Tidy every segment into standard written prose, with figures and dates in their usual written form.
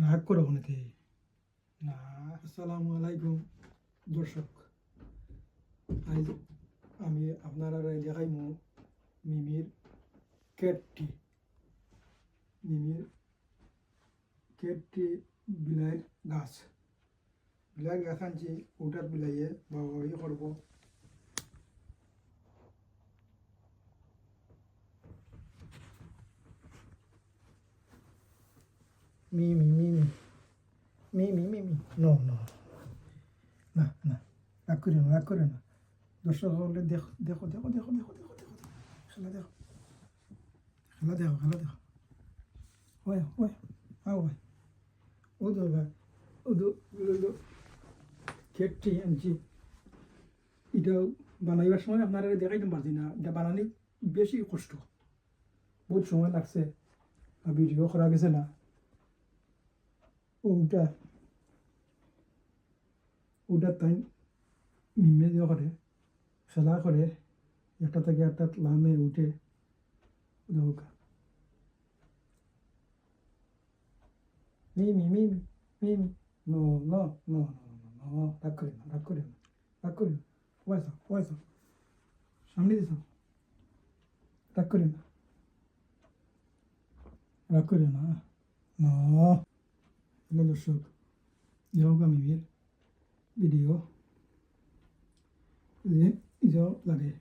রাগ করো কোনেতে না। আসসালামু আলাইকুম দর্শক, আজ আমি আপনারা দেখাইমু মিমির কেটটি। মিমির কেটটি বিলাইয়ের গাছ। বিলাইয়ের গাছ আনছি, ওটার বিলাইয়ে বাবাই করব। মিমি মিমি মিমি মিমি নো নো না না, রাগ করে না, রাগ করে না। দর্শক হলে দেখো দেখো দেখো দেখো দেখো দেখো দেখো খেলা দেখো, খেলা দেখো, খেলা দেখো। ওই ওই আও ভাই, ও তো ভাই, ও তো কেটটি আনছি। এটাও বানাইবার সময় আপনারা দেখাইতে পারছি না, এটা বানানি বেশি কষ্ট, বহুত সময় লাগছে আর ভিডিও করা গেছে না। ওটা ওটা তাই মিমে দিয়ে করে খেলা করে, একটা থেকে একটা লামে উঠে দৌকা মিমি মিমি মিমি no no no no no, রাগ করে না, রাগ করে না, রাগ করে না। ওয়াইসা ওয়াইসা সামনে দিস, রাগ করে না, রাগ করে না। নো, হ্যালো দর্শক, যোগা মিমির ভিডিও যে লাগে,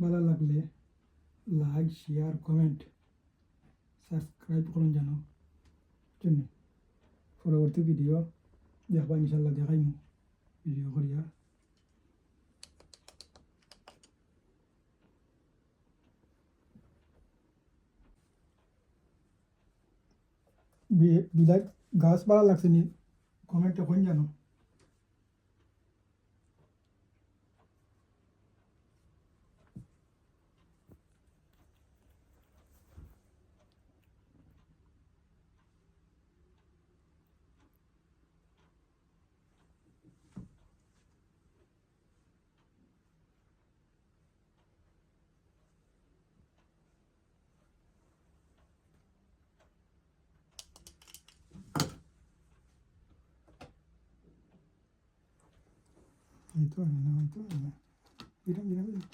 ভালো লাগলে লাইক শেয়ার কমেন্ট সাবস্ক্রাইব করুন জানো জন্য। পরবর্তী ভিডিও দেখবা ইনশাল্লাহ, দেখাইমু ভিডিও করিয়া। বিলাই গাছ ভালো লাগছে নি কমেন্টে কোন জানো। itu না, itu না, bilang bilang bilang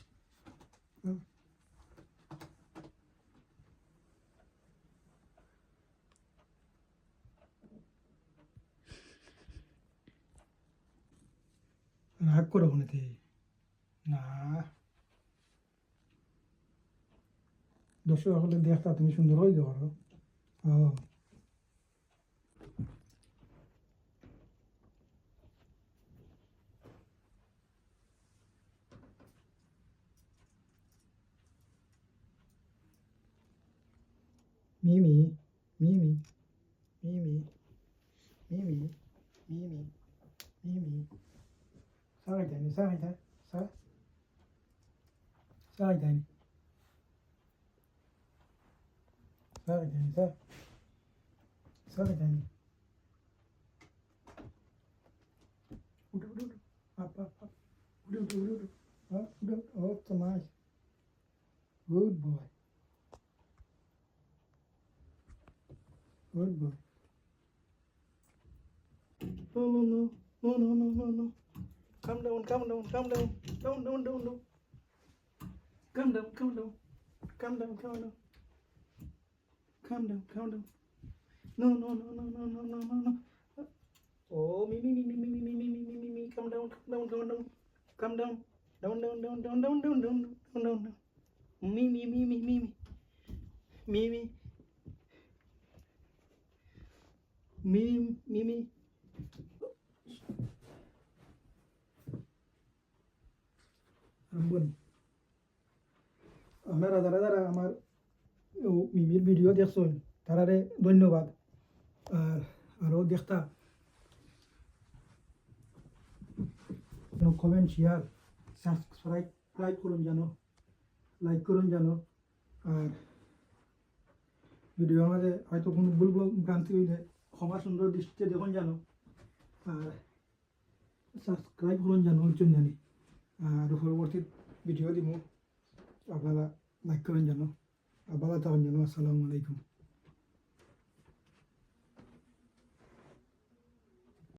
রাগ করো কোনেতে না। দর্শক হলে দেখতা তুমি সুন্দর হয়ে যাও। ও মিমি মিমি মিমি মিমি মিমি মিমি সারাই দেয়নি, সারাই দেয়, সারাই দেয়নি, সারাই দেয়নি, সারাই দেয়নি। উঠে উঠে উঠে, আপ আপ আপ, উঠে উঠে উঠে উঠে, হ্যাঁ উঠে, ও তো nice, good boy, good boy. No, no, no, no, no, no, no, no. Calm down, calm down, calm down, down, down, down, down. Calm down, calm down, calm down, calm down, calm down, calm down. No, no, no, no, no, no, no, no, no. Oh, me, calm down, calm down, calm down, calm down, down, down, down, down, down, down, down, down, down, down. Me, me. Ramban, আপনারা যারা যারা আমার মিমির video দেখছেন তারারে ধন্যবাদ। আর আরও দেখতা comment share subscribe করুন জানো, লাইক করুন জানো। আর ভিডিও আমাদের হয়তো কোনো ভুল ভ্রান্তি হইলে ক্ষমা সুন্দর দৃষ্টিতে দেখুন জানো। আর সাবস্ক্রাইব করুন জানো ওইজন জানি। আর পরবর্তী ভিডিও দিব, আপনারা লাইক করেন জানো। আর ভালো থাকুন জানো। আসসালামু আলাইকুম।